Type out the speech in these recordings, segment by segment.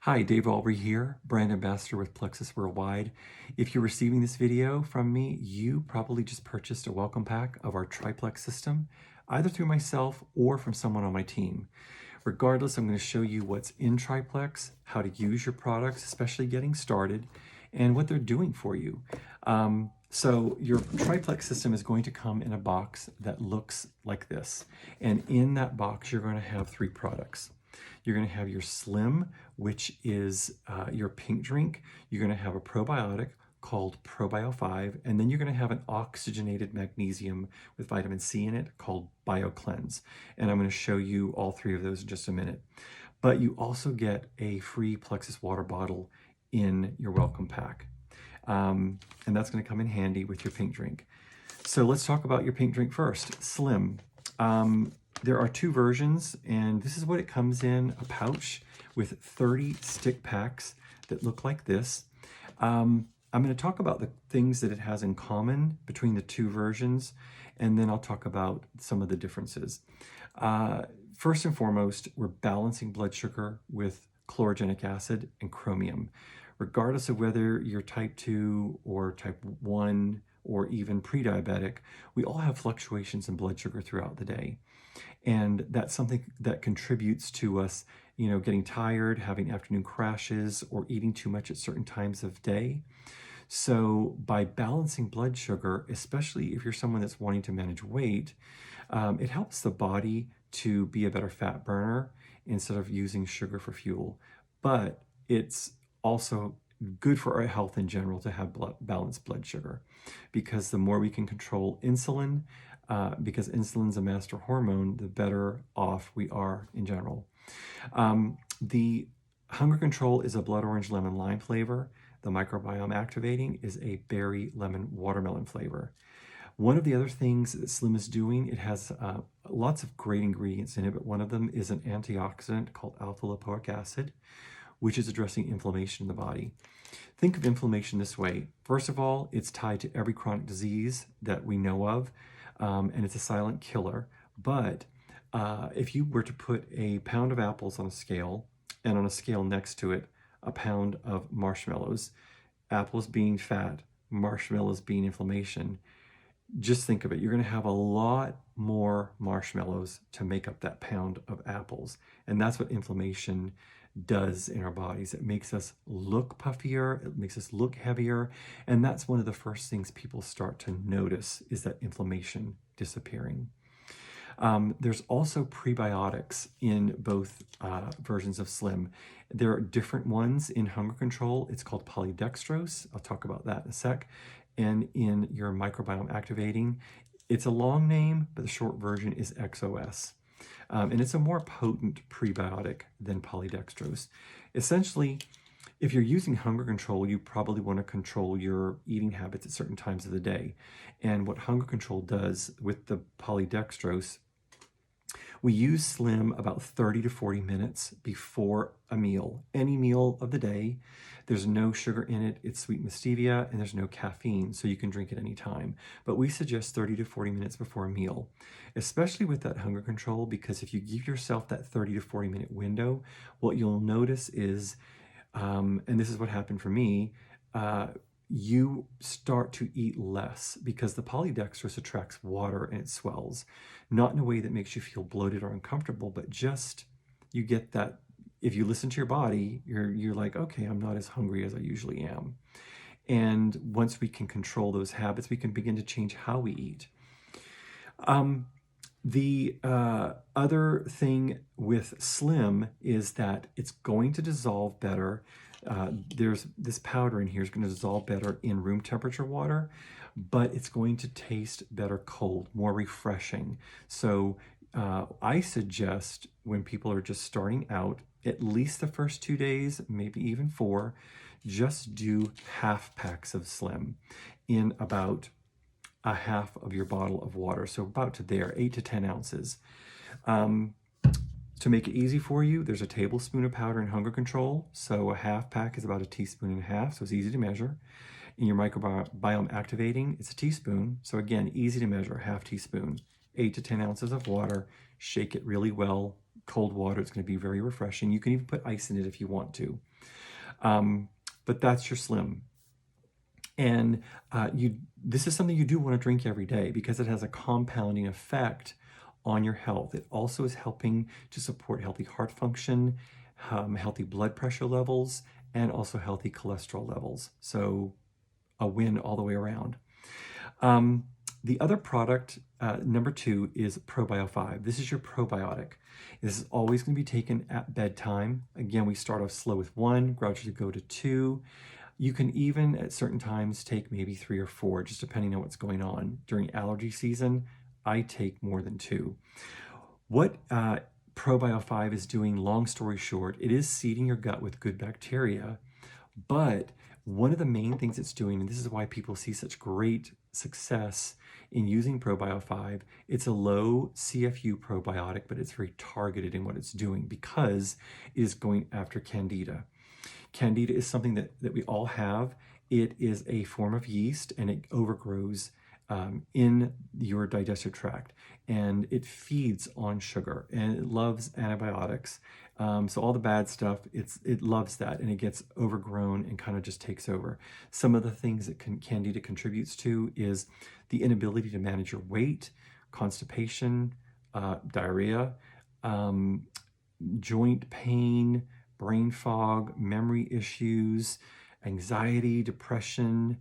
Hi, Dave Albury here, brand ambassador with Plexus Worldwide. If you're receiving this video from me, you probably just purchased a welcome pack of our Triplex system, either through myself or from someone on my team. Regardless, I'm going to show you what's in Triplex, how to use your products, especially getting started, and what they're doing for you. So your Triplex system is going to come in a box that looks like this. And in that box, you're going to have three products. You're going to have your Slim, which is your pink drink. You're going to have a probiotic called Probio 5, and then you're going to have an oxygenated magnesium with vitamin C in it called BioCleanse. And I'm going to show you all three of those in just a minute. But you also get a free Plexus water bottle in your welcome pack. And that's going to come in handy with your pink drink. So let's talk about your pink drink first. Slim. There are two versions, and this is what it comes in, a pouch with 30 stick packs that look like this. I'm going to talk about the things that it has in common between the two versions, and then I'll talk about some of the differences. First and foremost, we're balancing blood sugar with chlorogenic acid and chromium. Regardless of whether you're type 2 or type 1 or even pre-diabetic, we all have fluctuations in blood sugar throughout the day. And that's something that contributes to us, getting tired, having afternoon crashes, or eating too much at certain times of day. So by balancing blood sugar, especially if you're someone that's wanting to manage weight, it helps the body to be a better fat burner instead of using sugar for fuel. But it's also good for our health in general to have balanced blood sugar, because the more we can control insulin, because insulin's a master hormone, the better off we are in general. The hunger control is a blood orange lemon lime flavor. The microbiome activating is a berry lemon watermelon flavor. One of the other things that Slim is doing, it has lots of great ingredients in it, but one of them is an antioxidant called alpha lipoic acid, which is addressing inflammation in the body. Think of inflammation this way. First of all, it's tied to every chronic disease that we know of, and it's a silent killer. But if you were to put a pound of apples on a scale, and on a scale next to it, a pound of marshmallows, apples being fat, marshmallows being inflammation, just think of it. You're going to have a lot more marshmallows to make up that pound of apples. And that's what inflammation does in our bodies. It makes us look puffier, it makes us look heavier, and that's one of the first things people start to notice, is that inflammation disappearing. There's also prebiotics in both versions of Slim. There are different ones in hunger control. It's called polydextrose. I'll talk about that in a sec. And in your microbiome activating, it's a long name, but the short version is XOS. And it's a more potent prebiotic than polydextrose. Essentially, if you're using hunger control, you probably want to control your eating habits at certain times of the day. And what hunger control does with the polydextrose, we use Slim about 30 to 40 minutes before a meal, any meal of the day. There's no sugar in it, it's sweetened with stevia, and there's no caffeine, so you can drink it any time. But we suggest 30 to 40 minutes before a meal, especially with that hunger control, because if you give yourself that 30 to 40 minute window, what you'll notice is, and this is what happened for me, you start to eat less because the polydextrose attracts water and it swells. Not in a way that makes you feel bloated or uncomfortable, but just you get that, if you listen to your body, you're like, okay, I'm not as hungry as I usually am. And once we can control those habits, we can begin to change how we eat. The other thing with Slim is that it's going to dissolve better. There's this powder in here is going to dissolve better in room temperature water, but it's going to taste better cold, more refreshing. So I suggest when people are just starting out, at least the first 2 days, maybe even 4, just do half packs of Slim in about a half of your bottle of water. So about to there, 8 to 10 ounces. To make it easy for you, there's a tablespoon of powder in hunger control. So a half pack is about a teaspoon and a half, so it's easy to measure. In your microbiome activating, it's a teaspoon. So again, easy to measure, half teaspoon. 8 to 10 ounces of water, shake it really well, cold water. It's going to be very refreshing. You can even put ice in it if you want to. But that's your Slim. And this is something you do want to drink every day because it has a compounding effect on your health. It also is helping to support healthy heart function, healthy blood pressure levels, and also healthy cholesterol levels. So a win all the way around. The other product, number 2, is Probio 5. This is your probiotic. This is always going to be taken at bedtime. Again, we start off slow with 1, gradually go to 2. You can even at certain times take maybe 3 or 4, just depending on what's going on. During allergy season, I take more than 2. What Probio 5 is doing, long story short, it is seeding your gut with good bacteria, but one of the main things it's doing, and this is why people see such great success in using Probio 5, it's a low CFU probiotic, but it's very targeted in what it's doing because it is going after Candida. Candida is something that we all have. It is a form of yeast, and it overgrows in your digestive tract, and it feeds on sugar, and it loves antibiotics. So all the bad stuff, it loves that, and it gets overgrown and kind of just takes over. Some of the things that Candida contributes to is the inability to manage your weight, constipation, diarrhea, joint pain, brain fog, memory issues, anxiety, depression,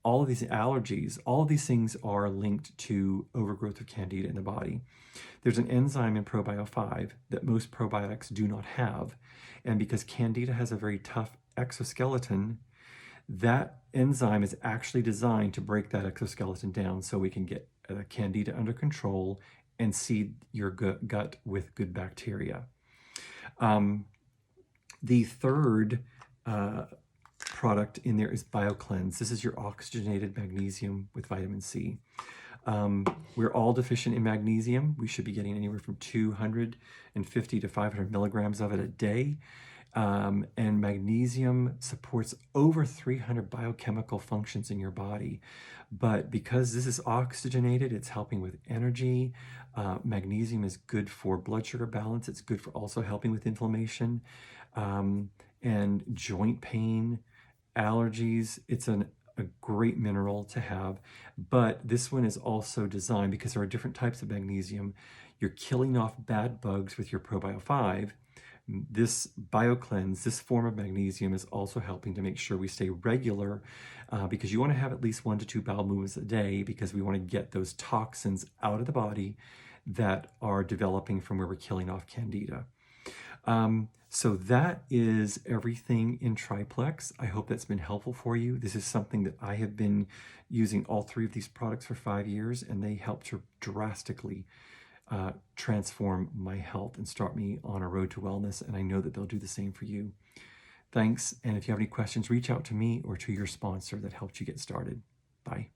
all of these allergies, all of these things are linked to overgrowth of Candida in the body. There's an enzyme in Probio 5 that most probiotics do not have. And because Candida has a very tough exoskeleton, that enzyme is actually designed to break that exoskeleton down so we can get Candida under control and seed your gut with good bacteria. The third product in there is BioCleanse. This is your oxygenated magnesium with vitamin C. We're all deficient in magnesium. We should be getting anywhere from 250 to 500 milligrams of it a day. And magnesium supports over 300 biochemical functions in your body. But because this is oxygenated, it's helping with energy. Magnesium is good for blood sugar balance. It's good for also helping with inflammation and joint pain, allergies. It's a great mineral to have, but this one is also designed because there are different types of magnesium. You're killing off bad bugs with your Probio 5. This BioCleanse, this form of magnesium, is also helping to make sure we stay regular because you want to have at least 1 to 2 bowel movements a day because we want to get those toxins out of the body that are developing from where we're killing off Candida. So that is everything in Triplex. I hope that's been helpful for you. This is something that I have been using all 3 of these products for 5 years, and they help to drastically transform my health and start me on a road to wellness, and I know that they'll do the same for you. Thanks, and if you have any questions, reach out to me or to your sponsor that helped you get started. Bye.